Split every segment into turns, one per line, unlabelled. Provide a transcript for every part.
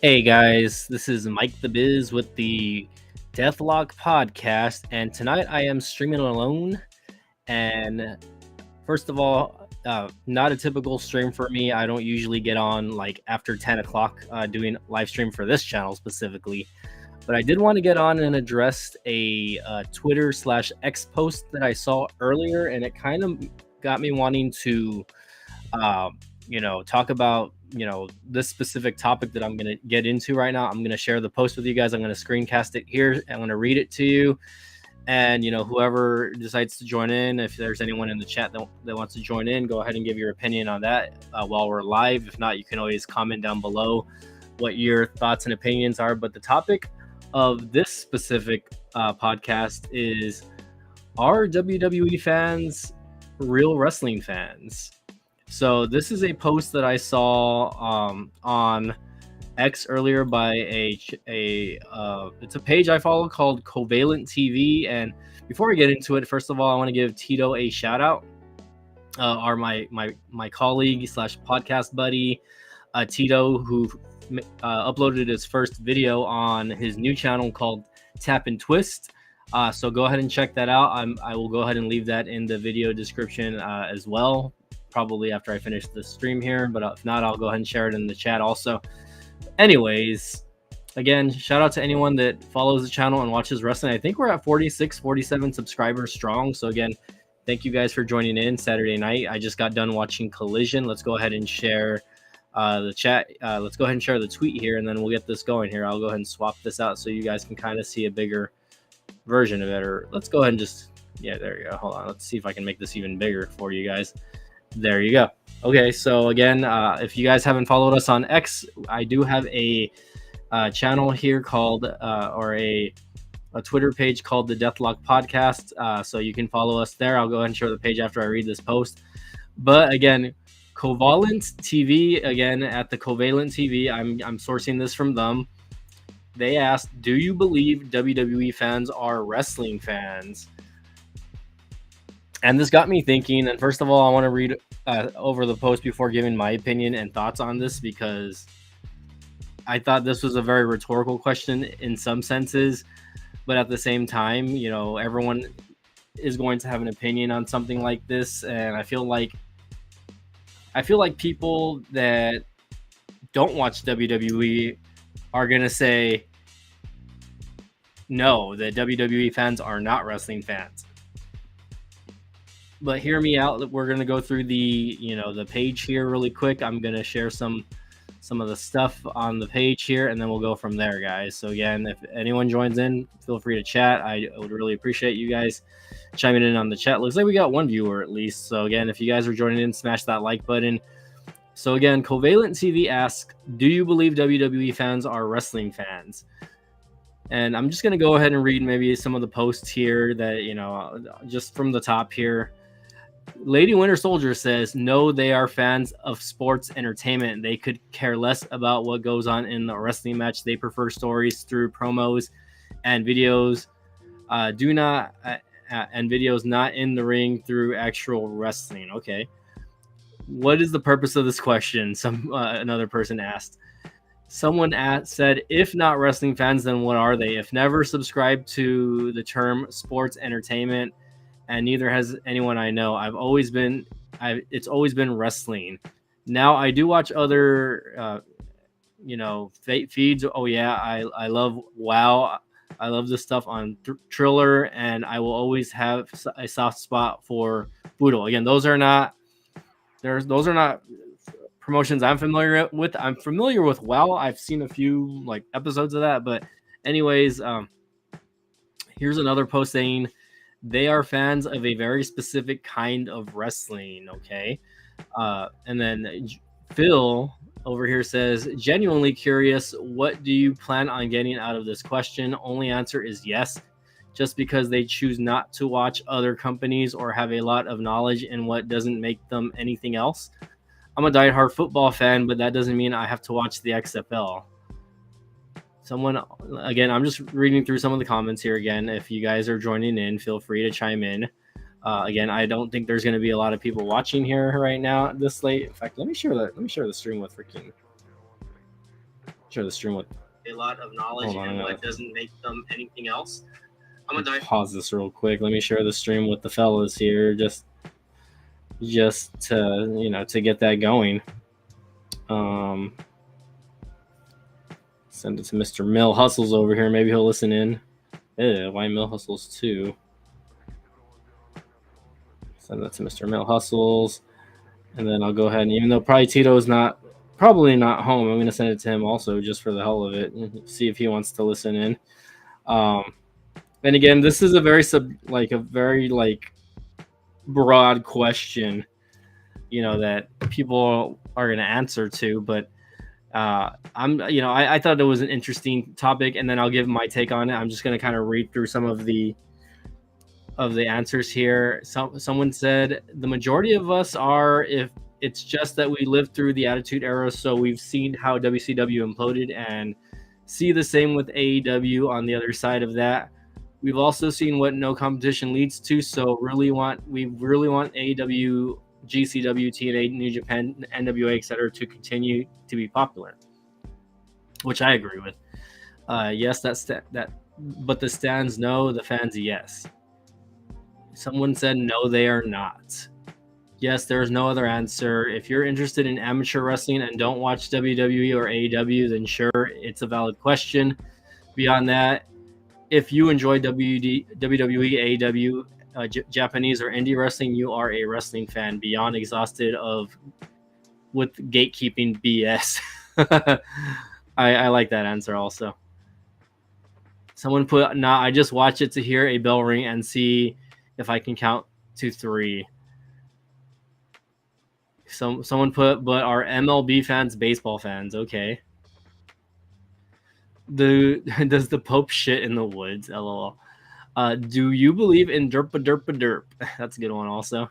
Hey guys, this is Mike the Biz with the Deathlock podcast, and tonight I am streaming alone. And first of all, not a typical stream for me. I don't usually get on like after 10 o'clock doing live stream for this channel specifically, but I did want to get on and address a Twitter slash X post that I saw earlier, and it kind of got me wanting to talk about, this specific topic that I'm going to get into right now. I'm going to share the post with you guys. I'm going to screencast it here. I'm going to read it to you. And, whoever decides to join in, if there's anyone in the chat that wants to join in, go ahead and give your opinion on that while we're live. If not, you can always comment down below what your thoughts and opinions are. But the topic of this specific podcast is, are WWE fans real wrestling fans? So this is a post that I saw on X earlier by it's a page I follow called Covalent TV. And before I get into it, first of all, I want to give Tito a shout out. My colleague slash podcast buddy, Tito, who uploaded his first video on his new channel called Tap and Twist. So go ahead and check that out. I will go ahead and leave that in the video description as well, probably after I finish the stream here, but if not, I'll go ahead and share it in the chat also. Anyways, again, shout out to anyone that follows the channel and watches wrestling. I think we're at 47 subscribers strong. So again, thank you guys for joining in Saturday night. I just got done watching Collision. Let's go ahead and share the chat. Let's go ahead and share the tweet here, and then we'll get this going here. I'll go ahead and swap this out so you guys can kind of see a bigger version of it. Or let's go ahead and there you go. Hold on. Let's see if I can make this even bigger for you guys. There you go. Okay, so again, if you guys haven't followed us on X, I do have a channel here called, or a Twitter page called the Deathlock Podcast. So you can follow us there. I'll go ahead and share the page after I read this post. But again, Covalent TV, again, at the Covalent TV, I'm sourcing this from them. They asked, do you believe WWE fans are wrestling fans? And this got me thinking. And first of all, I want to read over the post before giving my opinion and thoughts on this, because I thought this was a very rhetorical question in some senses. But at the same time, everyone is going to have an opinion on something like this. And I feel like people that don't watch WWE are going to say, no, that WWE fans are not wrestling fans. But hear me out. We're going to go through the page here really quick. I'm going to share some of the stuff on the page here, and then we'll go from there, guys. So again, if anyone joins in, feel free to chat. I would really appreciate you guys chiming in on the chat. Looks like we got one viewer at least. So again, if you guys are joining in, smash that like button. So again, Covalent TV asks, do you believe WWE fans are wrestling fans? And I'm just going to go ahead and read maybe some of the posts here that, just from the top here. Lady Winter Soldier says, no, they are fans of sports entertainment. They could care less about what goes on in the wrestling match. They prefer stories through promos and videos. And videos not in the ring through actual wrestling. Okay. What is the purpose of this question? Another person asked. Someone said, if not wrestling fans, then what are they? If never subscribed to the term sports entertainment, and neither has anyone I know. It's always been wrestling. Now I do watch other, feeds. Oh yeah, I love WoW. I love this stuff on Triller, and I will always have a soft spot for Boodle. Again, those are not promotions I'm familiar with. I'm familiar with WoW. I've seen a few episodes of that, but anyways, here's another post saying, they are fans of a very specific kind of wrestling, okay? And then Phil over here says, genuinely curious, what do you plan on getting out of this question? Only answer is yes. Just because they choose not to watch other companies or have a lot of knowledge in what doesn't make them anything else. I'm a diehard football fan, but that doesn't mean I have to watch the XFL. Again, I'm just reading through some of the comments here. Again, if you guys are joining in, feel free to chime in. Again, I don't think there's going to be a lot of people watching here right now this late. In fact, let me share the stream with freaking share the stream with
a lot of knowledge and what doesn't make them anything else. I'm gonna
pause this real quick. Let me share the stream with the fellas here, just to to get that going. Send it to Mr. Mill Hustles over here. Maybe he'll listen in. Why Mill Hustles too? Send that to Mr. Mill Hustles, and then I'll go ahead and, even though probably Tito's probably not home, I'm gonna send it to him also just for the hell of it, and see if he wants to listen in. And again, this is a very broad question, that people are going to answer to, but I thought it was an interesting topic, and then I'll give my take on it. I'm just going to kind of read through some of the answers here. Someone said the majority of us are, if it's just that we lived through the Attitude Era, so we've seen how WCW imploded and see the same with AEW on the other side of that. We've also seen what no competition leads to, so we really want AEW, GCW, TNA, New Japan, NWA, etc. to continue to be popular, which I agree with. Yes, but the stands no, the fans yes. Someone said no, they are not. Yes, there is no other answer. If you're interested in amateur wrestling and don't watch WWE or AEW, then sure, it's a valid question. Beyond that, if you enjoy WWE, AEW, Japanese or indie wrestling, you are a wrestling fan beyond exhausted with gatekeeping BS. I like that answer also. Someone put, nah, I just watch it to hear a bell ring and see if I can count to 3. Someone put, but are MLB fans baseball fans? Okay. Does the Pope shit in the woods? LOL. Do you believe in derpa derpa derp? That's a good one also.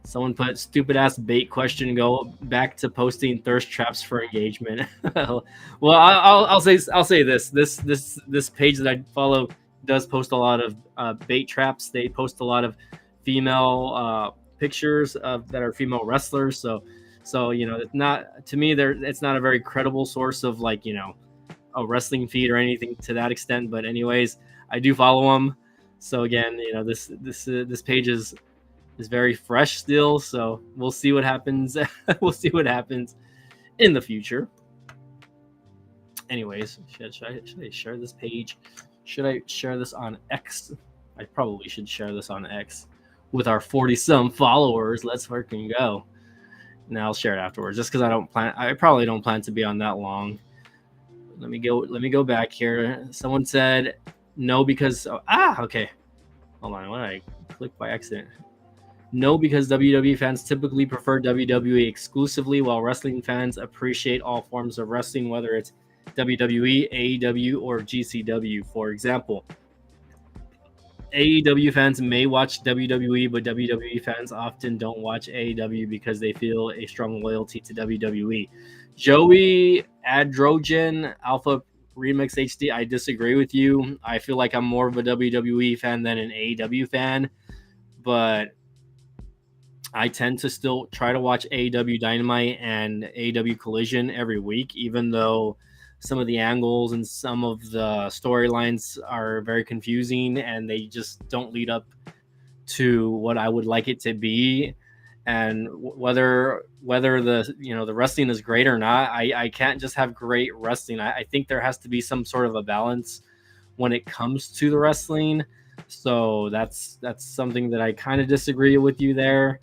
Someone put stupid ass bait question. Go back to posting thirst traps for engagement. Well, I'll say this. This page that I follow does post a lot of bait traps. They post a lot of female pictures that are female wrestlers. So it's not, to me, it's not a very credible source of a wrestling feed or anything to that extent. But anyways, I do follow them. So again, this page is very fresh still. So we'll see what happens. We'll see what happens in the future. Anyways, should I share this page? Should I share this on X? I probably should share this on X with our 40-some followers. Let's fucking go. Now I'll share it afterwards, just because I probably don't plan to be on that long. Let me go back here. Someone said no because okay. Hold on, what did I click by accident? No, because WWE fans typically prefer WWE exclusively, while wrestling fans appreciate all forms of wrestling, whether it's WWE, AEW, or GCW. For example, AEW fans may watch WWE, but WWE fans often don't watch AEW because they feel a strong loyalty to WWE. Joey Adrogen Alpha Remix HD, I disagree with you. I feel like I'm more of a WWE fan than an AEW fan, but I tend to still try to watch AEW Dynamite and AEW Collision every week, even though some of the angles and some of the storylines are very confusing and they just don't lead up to what I would like it to be. And whether the wrestling is great or not, I can't just have great wrestling. I think there has to be some sort of a balance when it comes to the wrestling. So that's something that I kind of disagree with you there.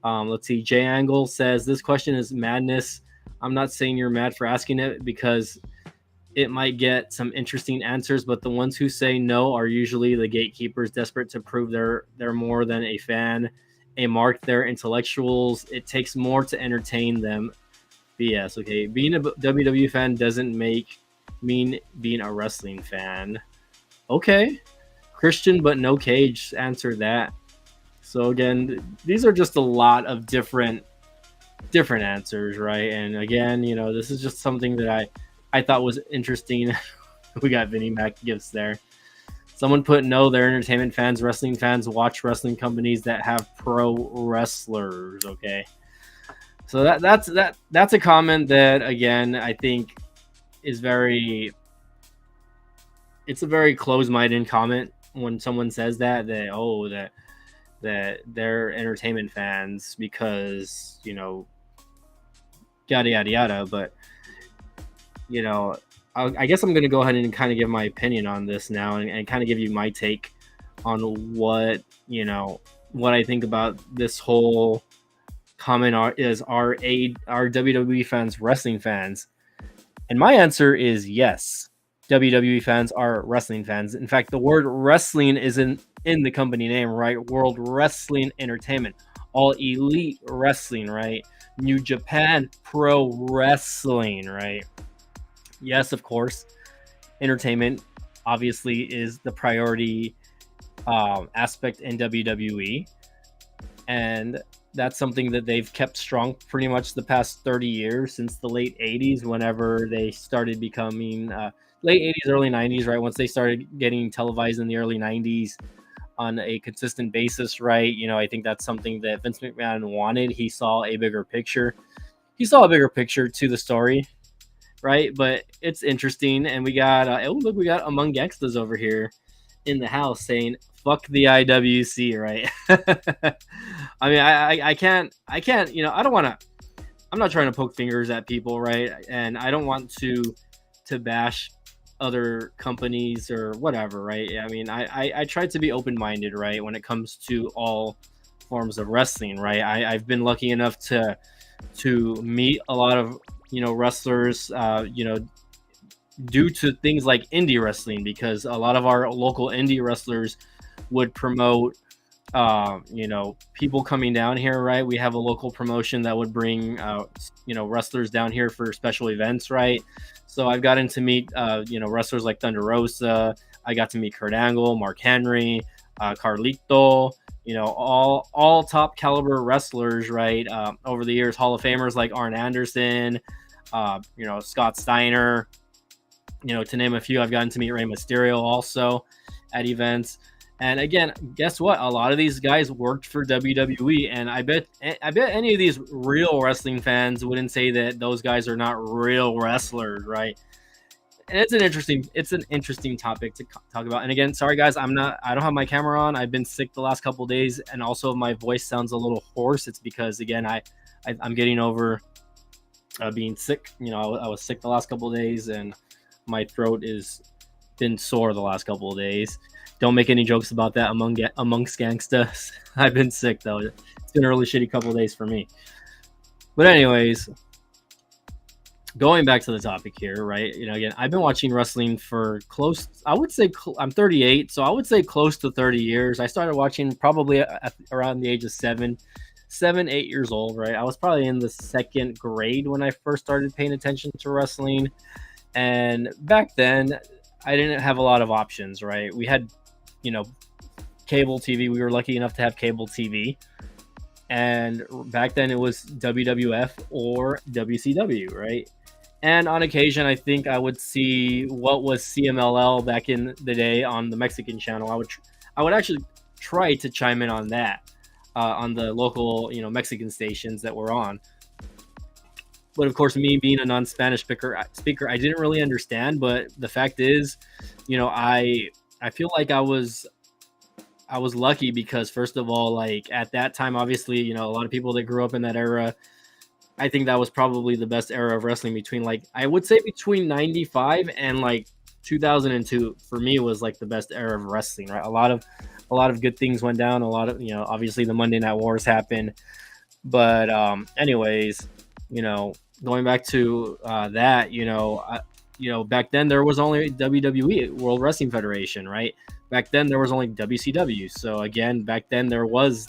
Let's see. J Angle says this question is madness. I'm not saying you're mad for asking it, because it might get some interesting answers, but the ones who say no are usually the gatekeepers, desperate to prove they're more than a fan. A mark, they're intellectuals. It takes more to entertain them. BS. Okay, being a WWE fan doesn't mean being a wrestling fan. Okay, Christian but no cage answered that. So again, these are just a lot of different answers, right? And again, this is just something that I thought was interesting. We got Vinnie Mac gifts there. Someone put no, they're entertainment fans. Wrestling fans watch wrestling companies that have pro wrestlers. Okay. So that's a comment that, again, I think is very, it's a very closed-minded comment when someone says that they're entertainment fans because, yada yada yada. But I guess I'm gonna go ahead and kind of give my opinion on this now, and kind of give you my take on what I think about this whole comment. Are WWE fans wrestling fans? And my answer is yes. WWE fans are wrestling fans. In fact, the word wrestling isn't in the company name, right? World Wrestling Entertainment, All Elite Wrestling, right? New Japan Pro Wrestling, right? Yes, of course, entertainment obviously is the priority aspect in WWE, and that's something that they've kept strong pretty much the past 30 years, since the late 80s, whenever they started becoming late 80s, early 90s, right? Once they started getting televised in the early 90s on a consistent basis, right? I think that's something that Vince McMahon wanted. He saw a bigger picture. To the story, right? But it's interesting, and we got look, we got Among Gangsters over here in the house saying fuck the IWC, right? I mean, I can't, I don't want to, I'm not trying to poke fingers at people, right? And I don't want to bash other companies or whatever, right? I mean, I try to be open-minded, right, when it comes to all forms of wrestling, right? I've been lucky enough to meet a lot of wrestlers, due to things like indie wrestling, because a lot of our local indie wrestlers would promote people coming down here, right? We have a local promotion that would bring wrestlers down here for special events, right? So I've gotten to meet wrestlers like Thunder Rosa. I got to meet Kurt Angle, Mark Henry, Carlito, all top caliber wrestlers, right? Over the years, Hall of Famers like Arn Anderson, Scott Steiner, to name a few. I've gotten to meet Rey Mysterio also at events. And again, guess what? A lot of these guys worked for WWE, and I bet any of these real wrestling fans wouldn't say that those guys are not real wrestlers, right? And it's an interesting topic to talk about. And again, sorry guys, I don't have my camera on. I've been sick the last couple of days, and also my voice sounds a little hoarse. It's because, again, I'm getting over being sick. I was sick the last couple of days, and my throat is been sore the last couple of days. Don't make any jokes about that amongst gangsters. I've been sick though. It's been a really shitty couple of days for me. But anyways, going back to the topic here, right? Again, I've been watching wrestling for I would say I'm 38, so I would say close to 30 years. I started watching probably around the age of 7, 8 years old, right? I was probably in the second grade when I first started paying attention to wrestling. And back then, I didn't have a lot of options, right? We had, cable TV. We were lucky enough to have cable TV. And back then it was WWF or WCW, right? And on occasion, I think I would see what was CMLL back in the day on the Mexican channel. I would actually try to chime in on that, on the local, Mexican stations that were on. But of course, me being a non-Spanish speaker, I didn't really understand. But the fact is, I feel like I was lucky because, first of all, like at that time, obviously, a lot of people that grew up in that era, I think that was probably the best era of wrestling between, like, I would say between 95 and like 2002 for me was like the best era of wrestling, right? A lot of good things went down. A lot of, obviously the Monday Night Wars happened. But anyways, going back to that, back then there was only WWE, World Wrestling Federation, right? Back then there was only WCW. So again, back then there was,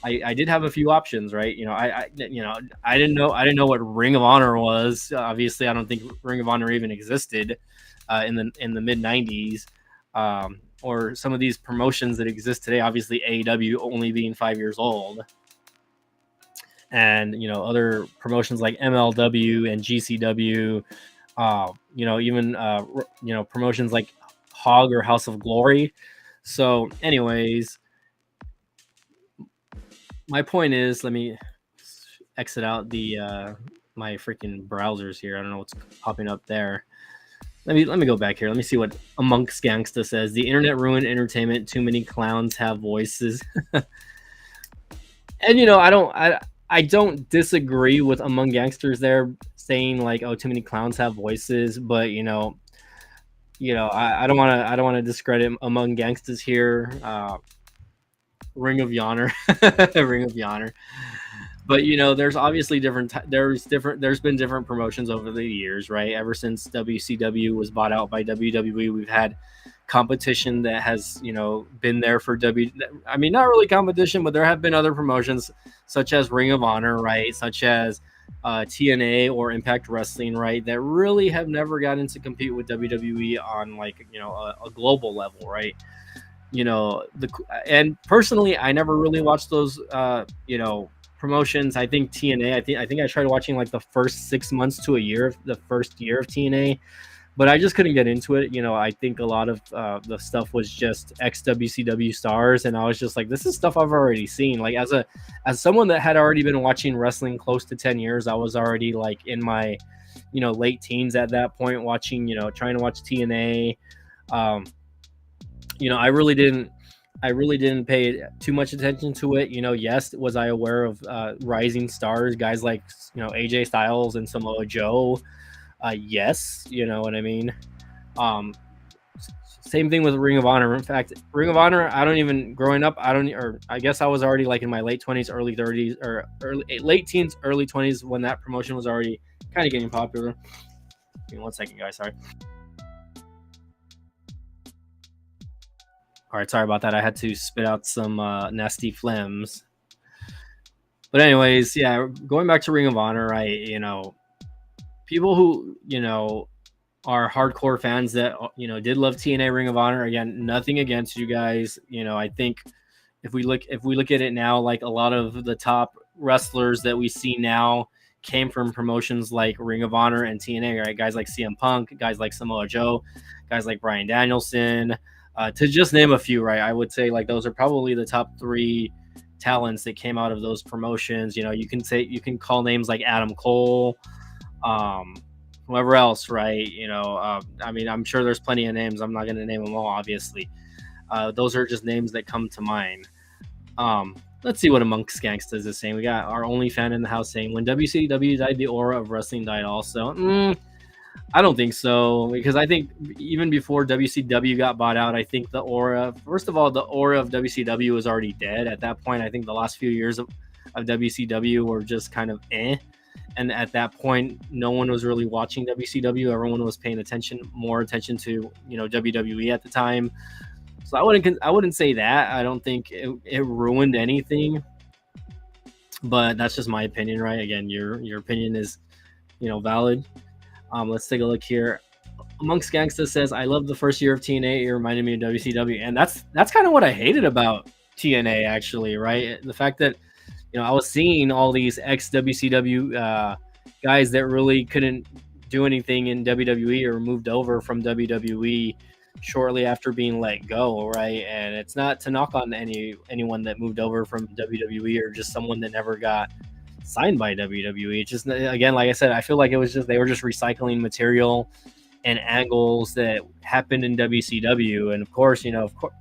I did have a few options, right? I didn't know what Ring of Honor was. Obviously, I don't think Ring of Honor even existed in the mid '90s, or some of these promotions that exist today. Obviously, AEW only being 5 years old, and other promotions like MLW and GCW, even promotions like Hog or House of Glory. So anyways, my point is, let me exit out the my freaking browsers here. I don't know what's popping up there. Let me go back here. Let me see what Amongst Gangsta says. The internet ruined entertainment. Too many clowns have voices. And I don't disagree with Among Gangsters there saying like, oh, too many clowns have voices, but I don't want to discredit Among Gangsters here. Ring of Honor, Ring of Honor. But there's obviously there's been different promotions over the years, right? Ever since WCW was bought out by WWE, we've had competition that has been there for I mean, not really competition, but there have been other promotions such as Ring of Honor, right? Such as TNA or Impact Wrestling, right? That really have never gotten to compete with WWE on like a global level, right? And personally, I never really watched those promotions. I think TNA, I think I tried watching like the first 6 months to a year, the first year of TNA, but I just couldn't get into it. I think a lot of the stuff was just ex WCW stars, and I was just like, this is stuff I've already seen. Like as someone that had already been watching wrestling close to 10 years, I was already like in my late teens at that point, watching trying to watch TNA. I really didn't pay too much attention to it. Yes, was I aware of rising stars, guys like AJ Styles and Samoa Joe? Yes, you know what I mean. Same thing with Ring of Honor. In fact, Ring of Honor, I guess I was already like in my late 20s, early 30s, or late teens, early 20s when that promotion was already kind of getting popular. Give me 1 second, guys. Sorry. All right, sorry about that. I had to spit out some nasty phlegms. But anyways, yeah, going back to Ring of Honor, right? People who are hardcore fans that did love TNA Ring of Honor. Again, nothing against you guys. I think if we look at it now, like a lot of the top wrestlers that we see now came from promotions like Ring of Honor and TNA, right? Guys like CM Punk, guys like Samoa Joe, guys like Bryan Danielson. To just name a few, right? I would say like those are probably the top 3 talents that came out of those promotions. You can call names like Adam Cole, whoever else, right? I mean, I'm sure there's plenty of names. I'm not going to name them all, obviously. Those are just names that come to mind. Let's see what Amongst Gangsters is saying. We got our only fan in the house saying, when WCW died, the aura of wrestling died also. I don't think so, because I think even before WCW got bought out, I think the aura of WCW was already dead at that point. I think the last few years of WCW were just kind of eh. And at that point, no one was really watching WCW. Everyone was paying more attention to WWE at the time. So I wouldn't say that. I don't think it ruined anything. But that's just my opinion, right? Again, your opinion is valid. Let's take a look here. Amongst Gangsta says, I love the first year of TNA. It reminded me of WCW. And that's kind of what I hated about TNA, actually, right? The fact that, I was seeing all these ex-WCW guys that really couldn't do anything in WWE or moved over from WWE shortly after being let go, right? And it's not to knock on anyone that moved over from WWE or just someone that never got signed by WWE. It's just, again, like I said, I feel like they were just recycling material and angles that happened in WCW. And of course,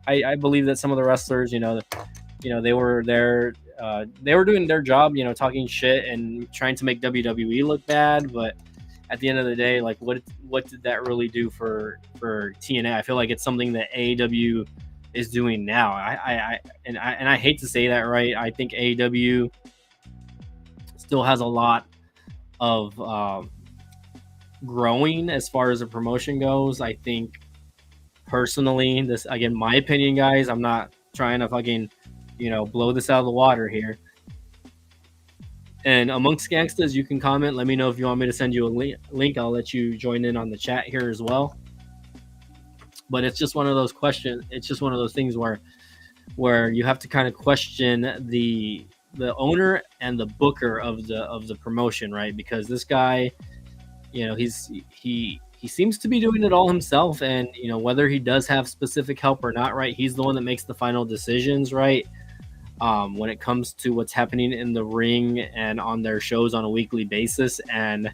I believe that some of the wrestlers, they were there, they were doing their job, talking shit and trying to make WWE look bad. But at the end of the day, like what did that really do for TNA? I feel like it's something that AEW is doing now. I hate to say that, right? I think AEW still has a lot of growing as far as the promotion goes. I think personally, this, again, my opinion, guys, I'm not trying to fucking blow this out of the water here. And Amongst Gangstas, you can comment. Let me know if you want me to send you a link. I'll let you join in on the chat here as well. But it's just one of those questions. It's just one of those things where you have to kind of question the owner and the booker of the promotion, right? Because this guy, he seems to be doing it all himself, and whether he does have specific help or not, right? He's the one that makes the final decisions, right? when it comes to what's happening in the ring and on their shows on a weekly basis. And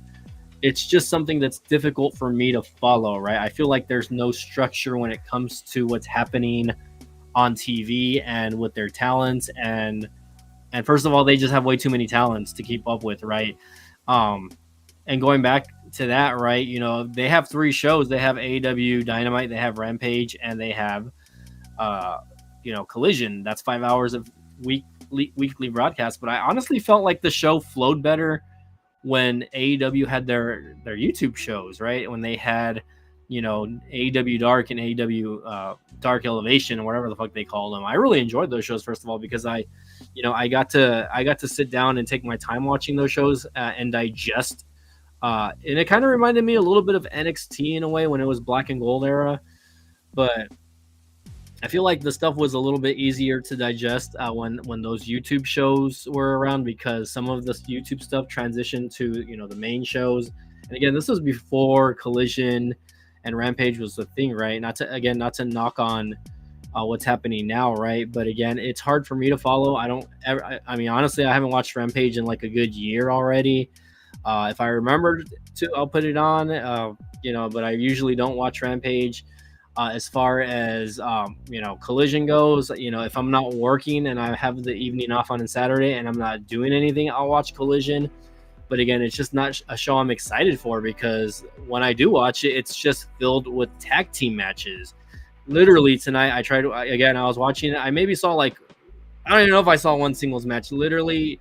it's just something that's difficult for me to follow, right? I feel like there's no structure when it comes to what's happening on TV and with their talents. And first of all, they just have way too many talents to keep up with, right? Um, and going back to that, right, they have 3 shows. They have AEW Dynamite, they have Rampage, and they have Collision. That's 5 hours of weekly broadcast. But I honestly felt like the show flowed better when AEW had their YouTube shows, right? When they had AEW Dark and AEW Dark Elevation, or whatever the fuck they call them. I really enjoyed those shows, first of all, because I got to sit down and take my time watching those shows and digest. And it kind of reminded me a little bit of NXT in a way when it was Black and Gold era, but I feel like the stuff was a little bit easier to digest when those YouTube shows were around, because some of the YouTube stuff transitioned to the main shows. And again, this was before Collision and Rampage was the thing, right? Not to knock on what's happening now, right? But again, it's hard for me to follow. I mean, honestly, I haven't watched Rampage in like a good year already. If I remember to, I'll put it on. But I usually don't watch Rampage. As far as Collision goes, if I'm not working and I have the evening off on a Saturday and I'm not doing anything, I'll watch Collision. But again, it's just not a show I'm excited for, because when I do watch it, it's just filled with tag team matches. Literally tonight, I was watching it. I maybe saw I don't even know if I saw one singles match. Literally,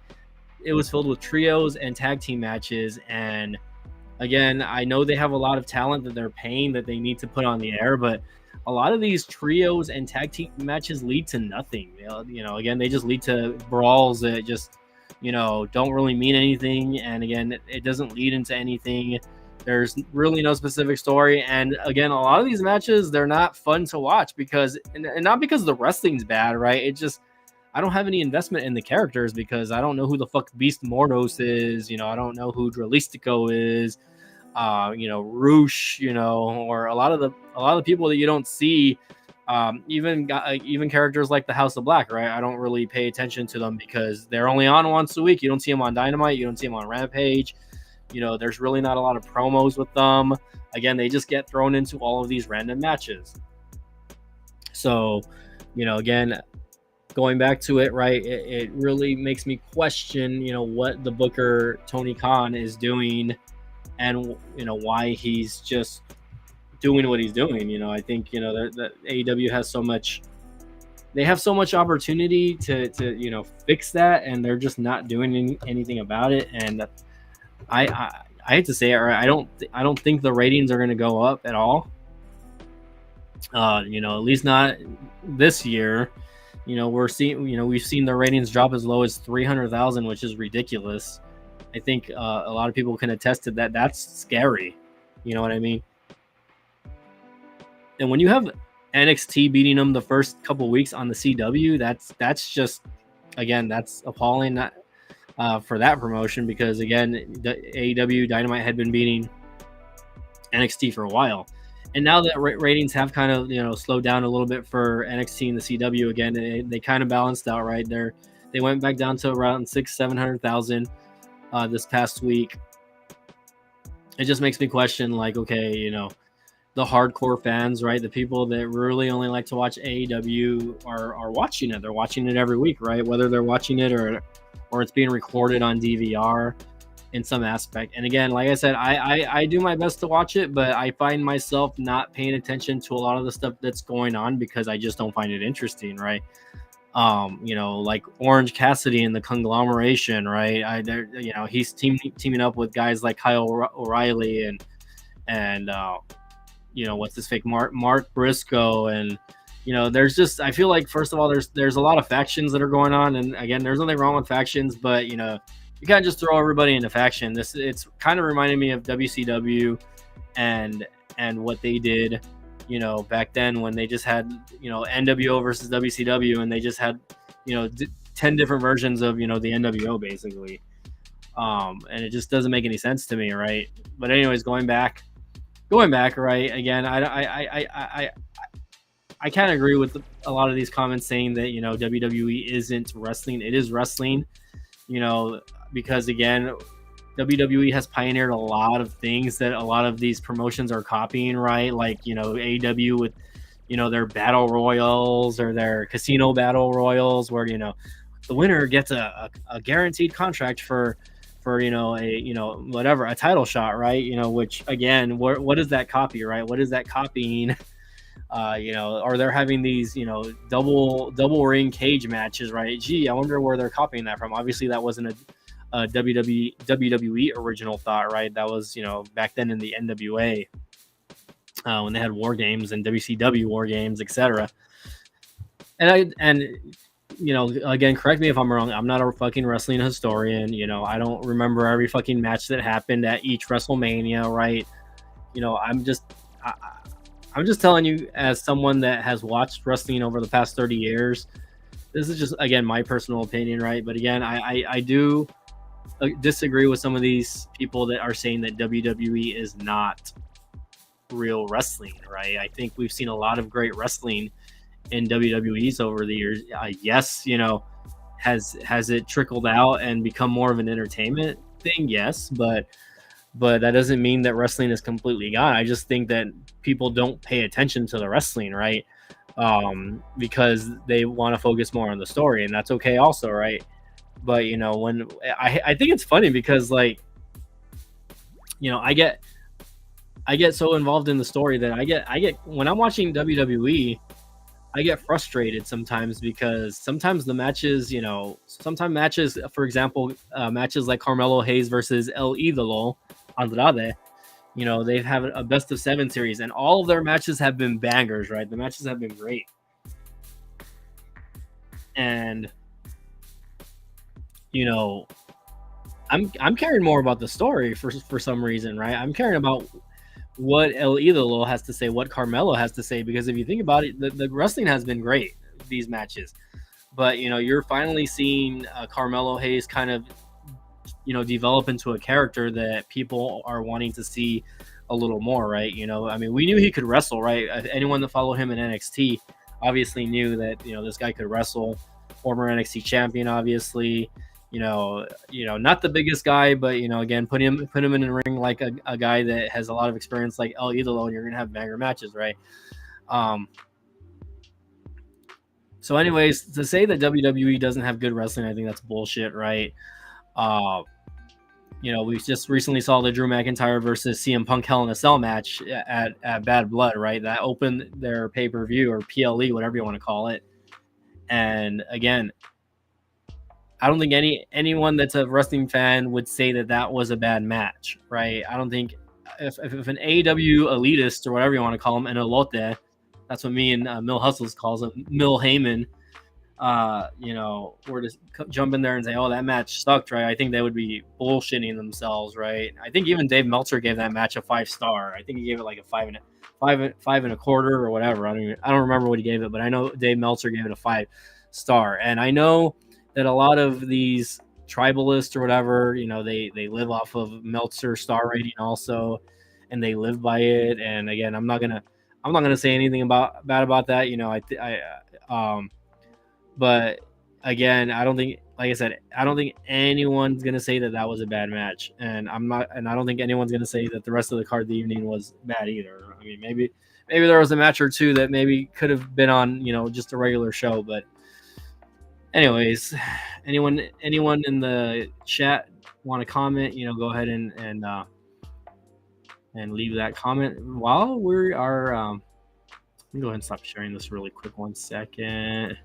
it was filled with trios and tag team matches. And again, I know they have a lot of talent that they're paying that they need to put on the air, but a lot of these trios and tag team matches lead to nothing. Again, they just lead to brawls that just, don't really mean anything. And again, it doesn't lead into anything. There's really no specific story. And again, a lot of these matches, they're not fun to watch because, and not because the wrestling's bad, right? It just, I don't have any investment in the characters because I don't know who the fuck Beast Mordos is. I don't know who Dralistico is. Roosh, or a lot of the people that you don't see, even characters like the House of Black, right? I don't really pay attention to them because they're only on once a week. You don't see them on Dynamite. You don't see them on Rampage. There's really not a lot of promos with them. Again, they just get thrown into all of these random matches. So, again, going back to it, right, it really makes me question, what the booker Tony Khan is doing and, why he's just doing what he's doing. I think, that AEW has so much, they have so much opportunity to fix that, and they're just not doing anything about it. And I hate to say it, right, I don't think the ratings are going to go up at all. At least not this year. We've seen the ratings drop as low as 300,000, which is ridiculous. I think a lot of people can attest to that. That's scary. You know what I mean? And when you have NXT beating them the first couple weeks on the CW, that's just, again, that's appalling for that promotion, because again, the AEW Dynamite had been beating NXT for a while. And now that ratings have kind of, slowed down a little bit for NXT and the CW again, they kind of balanced out, right? They went back down to around 600,000-700,000 this past week. It just makes me question, okay, the hardcore fans, right? The people that really only like to watch AEW are watching it. They're watching it every week, right? Whether they're watching it or it's being recorded on DVR in some aspect. And again, like I said, I do my best to watch it, but I find myself not paying attention to a lot of the stuff that's going on because I just don't find it interesting, right? Like Orange Cassidy and the Conglomeration, right? He's teaming up with guys like Kyle O'Reilly and what's his fake Mark Briscoe, and there's just, I feel like, first of all, there's a lot of factions that are going on, and again, there's nothing wrong with factions, but you can't just throw everybody into faction. It's kind of reminding me of WCW and what they did, back then when they just had, NWO versus WCW, and they just had, 10 different versions of, the NWO basically. And it just doesn't make any sense to me, right? But anyways, going back, right? Again, I can't agree with a lot of these comments saying that, you know, WWE isn't wrestling. It is wrestling, you know, because again, WWE has pioneered a lot of things that a lot of these promotions are copying, right? Like, you know, AEW with, you know, their battle royals or their casino battle royals, where, you know, the winner gets a guaranteed contract for you know, whatever, a title shot, right? You know, which again, what is that copy, right? What is that copying? You know, or they're having these, you know, double ring cage matches, right? Gee, I wonder where they're copying that from. Obviously, that wasn't a WWE original thought, right? That was, you know, back then in the NWA when they had War Games and WCW War Games, etc. And you know, again, correct me if I'm wrong. I'm not a fucking wrestling historian. You know, I don't remember every fucking match that happened at each WrestleMania, right? You know, I'm just telling you, as someone that has watched wrestling over the past 30 years, this is just, again, my personal opinion, right? But again, I do disagree with some of these people that are saying that WWE is not real wrestling, right? I think we've seen a lot of great wrestling in WWE's over the years. Yes, you know, has it trickled out and become more of an entertainment thing? Yes, but that doesn't mean that wrestling is completely gone. I just think that people don't pay attention to the wrestling, right? Because they want to focus more on the story, and that's okay also, right? But you know, when I think it's funny because, like, you know, I get so involved in the story that I get when I'm watching WWE, I get frustrated sometimes because sometimes the matches, you know, sometimes matches, for example, matches like Carmelo Hayes versus El Idolo Andrade, you know, they've had a best of 7 series, and all of their matches have been bangers, right? The matches have been great. And, you know, I'm caring more about the story for some reason, right? I'm caring about what El Idolo has to say, what Carmelo has to say, because if you think about it, the wrestling has been great, these matches. But, you know, you're finally seeing Carmelo Hayes kind of, you know, develop into a character that people are wanting to see a little more, right? You know, I mean, we knew he could wrestle, right? Anyone that followed him in NXT obviously knew that, you know, this guy could wrestle. Former NXT champion, obviously. You know, not the biggest guy, but, you know, again, put him in the ring like a guy that has a lot of experience like El Idolo, and you're gonna have banger matches, right? So anyways, to say that WWE doesn't have good wrestling, I think that's bullshit, right? You know, we just recently saw the Drew McIntyre versus CM Punk Hell in a Cell match at Bad Blood, right? That opened their pay-per-view, or PLE, whatever you want to call it. And again, I don't think anyone that's a wrestling fan would say that was a bad match, right? I don't think if an AEW elitist, or whatever you want to call him, an elote, that's what me and Mill Hustles calls him, Mill Heyman, you know, were to jump in there and say, oh, that match sucked, right? I think they would be bullshitting themselves, right? I think even Dave Meltzer gave that match a 5-star. I think he gave it like a 5.25 or whatever. I don't remember what he gave it, but I know Dave Meltzer gave it a 5-star. And I know that a lot of these tribalists or whatever, you know, they live off of Meltzer star rating also, and they live by it. And again, I'm not gonna say anything bad about that. You know, but again, I don't think, like I said, I don't think anyone's gonna say that was a bad match, and I don't think anyone's gonna say that the rest of the card of the evening was bad either. I mean, maybe there was a match or two that maybe could have been on, you know, just a regular show, but anyways, anyone in the chat want to comment, you know, go ahead and leave that comment while we are. Let me go ahead and stop sharing this really quick. 1 second.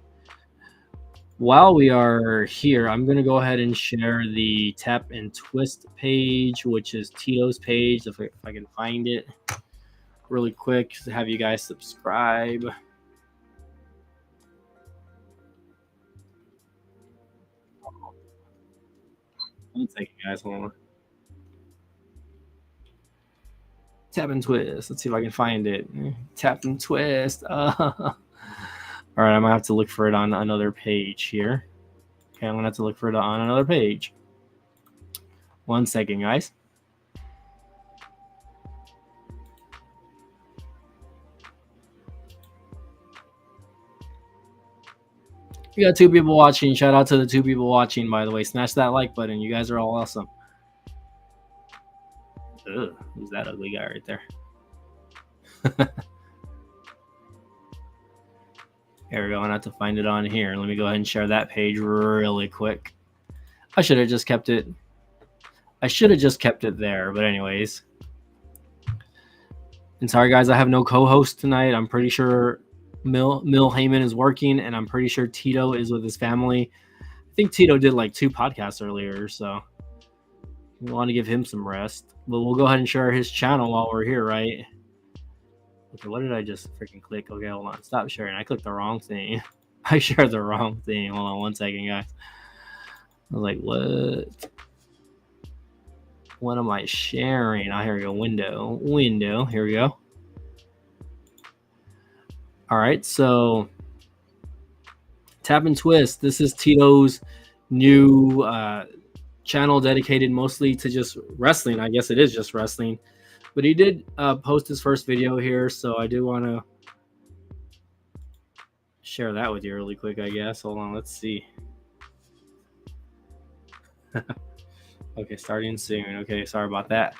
While we are here, I'm going to go ahead and share the Tap and Twist page, which is Tito's page, if I can find it really quick, to have you guys subscribe. 1 second, guys. Hold on. Tap and Twist. Let's see if I can find it. Tap and Twist. All right, I might have to look for it on another page here. Okay, I'm going to have to look for it on another page. 1 second, guys. We got 2 people watching. Shout out to the 2 people watching, by the way. Smash that like button. You guys are all awesome. Ugh, who's that ugly guy right there? Here we go. I have to find it on here. Let me go ahead and share that page really quick. I should have just kept it. There. But anyways. And sorry, guys, I have no co-host tonight. I'm pretty sure Mil Heyman is working, and I'm pretty sure Tito is with his family. I think Tito did like 2 podcasts earlier, so we want to give him some rest. But we'll go ahead and share his channel while we're here, right? Okay, what did I just freaking click? Okay, hold on. Stop sharing. I clicked the wrong thing. I shared the wrong thing. Hold on 1 second, guys. I was like, what? What am I sharing? Oh, here we go. Window. Here we go. All right, so Tap and Twist. This is Tito's new channel dedicated mostly to just wrestling. I guess it is just wrestling. But he did post his first video here, so I do want to share that with you really quick, I guess. Hold on, let's see. Okay, starting soon. Okay, sorry about that.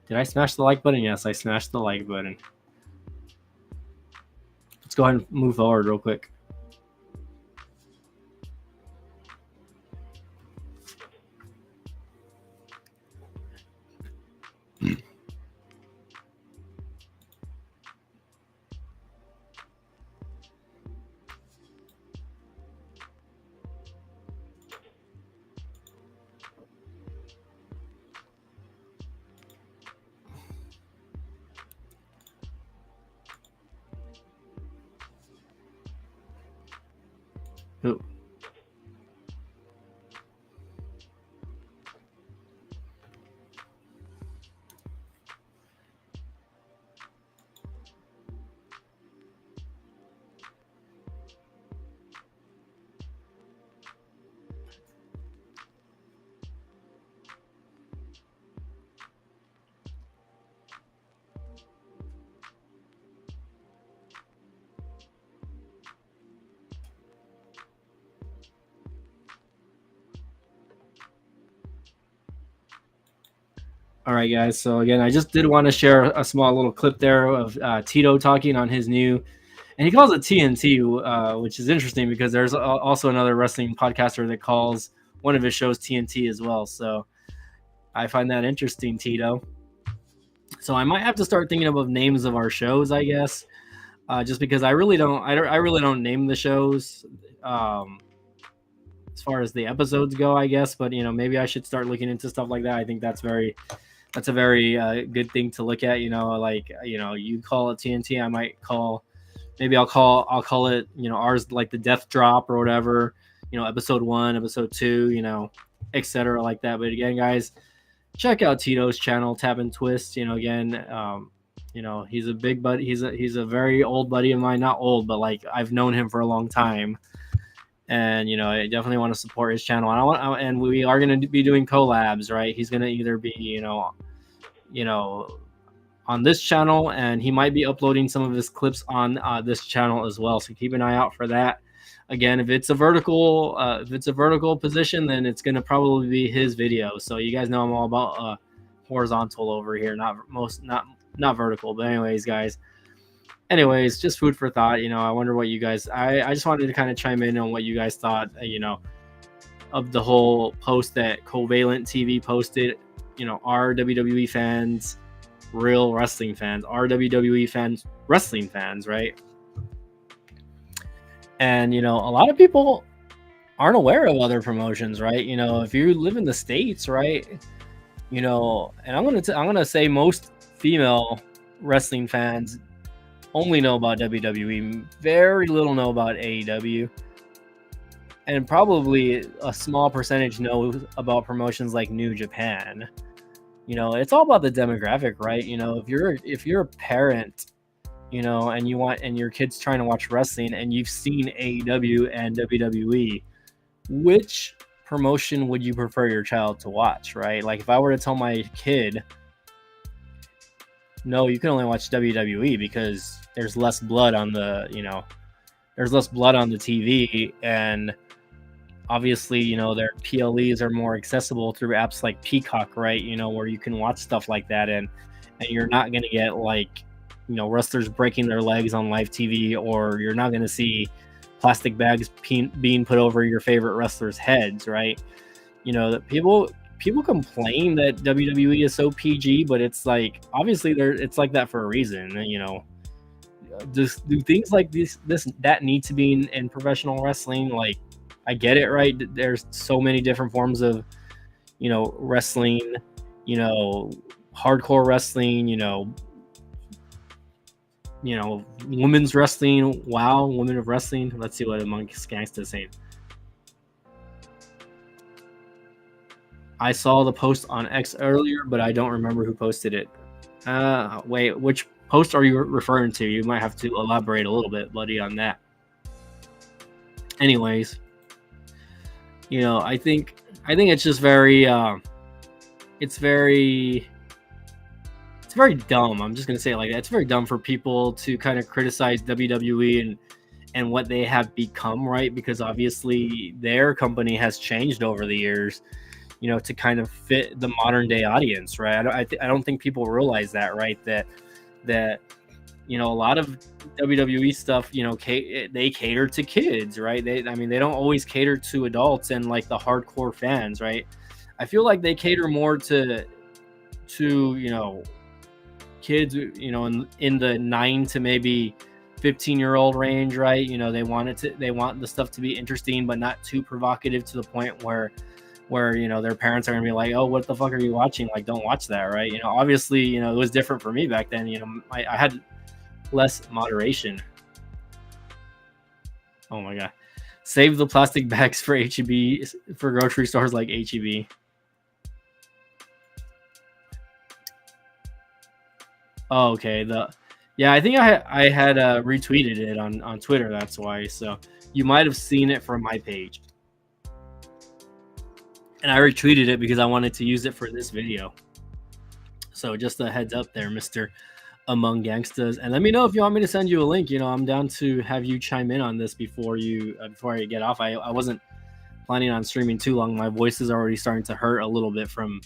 Did I smash the like button? Yes, I smashed the like button. Let's go ahead and move forward real quick. Ooh. All right, guys. So again, I just did want to share a small little clip there of Tito talking on his new, and he calls it TNT, which is interesting because there's also another wrestling podcaster that calls one of his shows TNT as well. So I find that interesting, Tito. So I might have to start thinking of names of our shows, I guess, just because I really don't name the shows as far as the episodes go, I guess. But maybe I should start looking into stuff like that. I think that's a very good thing to look at. You call it TNT, I might call. Maybe I'll call it, ours like the Death Drop or whatever, episode 1, episode 2, etc. like that. But again, guys, check out Tito's channel, Tap and Twist. Again, he's a big buddy. He's a very old buddy of mine. Not old, but like I've known him for a long time. And I definitely want to support his channel. And we are going to be doing collabs, right? He's going to either be, on this channel, and he might be uploading some of his clips on this channel as well. So keep an eye out for that. Again, if it's a vertical position, then it's going to probably be his video. So you guys know I'm all about horizontal over here, not vertical. But anyways, guys. Anyways, just food for thought. I wonder what you guys. I just wanted to kind of chime in on what you guys thought. Of the whole post that Covalent TV posted. Are WWE fans real wrestling fans? Are WWE fans wrestling fans, right? And a lot of people aren't aware of other promotions, right? If you live in the States, right? And I'm gonna say most female wrestling fans only know about WWE. Very little know about AEW. And probably a small percentage know about promotions like New Japan. It's all about the demographic, right? If you're a parent, and your kid's trying to watch wrestling and you've seen AEW and WWE, which promotion would you prefer your child to watch, right? Like if I were to tell my kid, no, you can only watch WWE because there's less blood on the there's less blood on the TV, and obviously, you know, their PLEs are more accessible through apps like Peacock, right? You know, where you can watch stuff like that, and you're not going to get like, you know, wrestlers breaking their legs on live TV, or you're not going to see plastic bags being put over your favorite wrestlers' heads, right? You know, people complain that WWE is so PG, but it's like obviously it's like that for a reason. You know, just do things like this that need to be in professional wrestling. Like, I get it, right? There's so many different forms of, you know, wrestling, you know, hardcore wrestling, you know, women's wrestling. Wow, women of wrestling. Let's see what Amongst Gangsta is saying. I saw the post on X earlier, but I don't remember who posted it. Wait, which post are you referring to? You might have to elaborate a little bit, buddy, on that. Anyways, you know, I think it's just very it's very dumb. I'm just gonna say it like that. It's very dumb for people to kind of criticize WWE and what they have become, right? Because obviously their company has changed over the years, you know, to kind of fit the modern day audience, right? I don't think people realize that, right? That you know, a lot of WWE stuff, you know, they cater to kids, right? They don't always cater to adults and like the hardcore fans, right? I feel like they cater more to you know, kids, you know, in the 9 to maybe 15-year-old range, right? You know, they want the stuff to be interesting but not too provocative to the point where you know, their parents are gonna be like, oh, what the fuck are you watching? Like, don't watch that, right? You know, obviously, you know, it was different for me back then. You know, I had less moderation. Oh my god, save the plastic bags for HEB, for grocery stores like HEB. Oh, okay. Yeah, I think I had retweeted it on Twitter. That's why. So you might have seen it from my page, and I retweeted it because I wanted to use it for this video. So just a heads up there, Mr. Among Gangstas, and let me know if you want me to send you a link. You know, I'm down to have you chime in on this before I get off. I wasn't planning on streaming too long. My voice is already starting to hurt a little bit from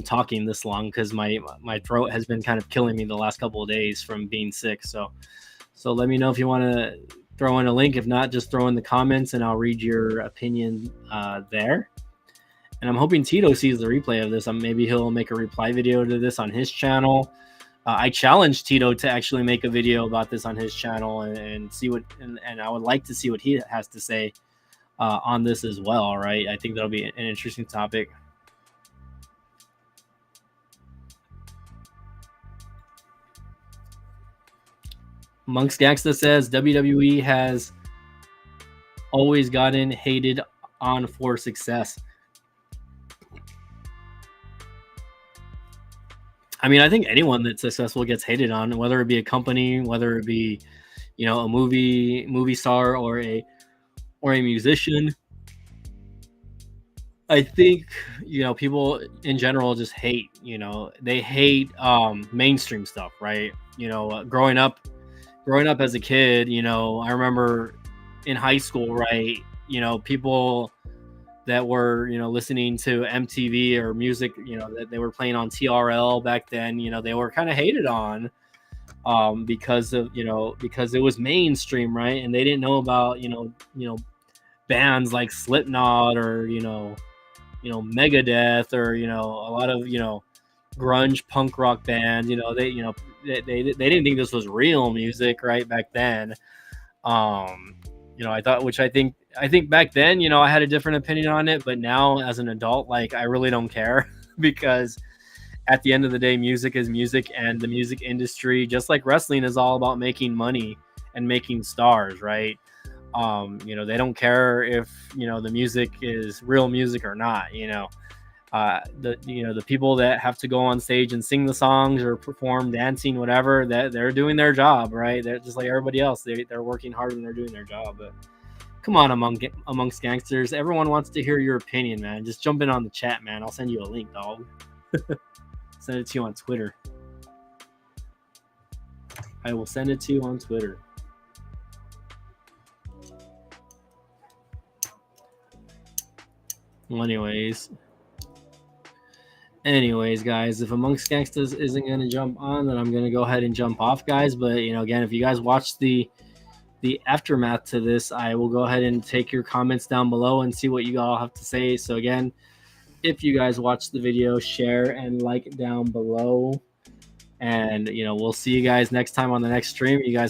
talking this long because my throat has been kind of killing me the last couple of days from being sick. So let me know if you want to throw in a link. If not, just throw in the comments and I'll read your opinion there. And I'm hoping Tito sees the replay of this. Maybe he'll make a reply video to this on his channel. I challenged Tito to actually make a video about this on his channel and see what, and I would like to see what he has to say on this as well, right? I think that'll be an interesting topic. Monks Gangsta says WWE has always gotten hated on for success. I mean, I think anyone that's successful gets hated on, whether it be a company, whether it be, you know, a movie star or a musician. I think, you know, people in general just hate, you know, they hate mainstream stuff, right? You know, growing up as a kid, you know, I remember in high school, right? You know, people that were, you know, listening to MTV or music, you know, that they were playing on TRL back then, you know, they were kind of hated on because of, you know, because it was mainstream, right? And they didn't know about, you know, bands like Slipknot or, you know, Megadeth or, you know, a lot of, you know, grunge punk rock bands, you know, they didn't think this was real music, right, back then. You know, I think back then, you know, I had a different opinion on it, but now as an adult, like, I really don't care because at the end of the day, music is music, and the music industry, just like wrestling, is all about making money and making stars, right? You know, they don't care if, you know, the music is real music or not, you know. The people that have to go on stage and sing the songs or perform dancing, whatever, that they're doing their job, right? They're just like everybody else. They're working hard and they're doing their job. But come on, amongst gangsters, everyone wants to hear your opinion, man. Just jump in on the chat, man. I'll send you a link, dog. Send it to you on Twitter. I will send it to you on Twitter. Well, anyways, guys, if Amongst Gangsters isn't going to jump on, then I'm going to go ahead and jump off, guys. But, you know, again, if you guys watch the aftermath to this, I will go ahead and take your comments down below and see what you all have to say. So again, if you guys watch the video, share and like down below. And, you know, we'll see you guys next time on the next stream. You guys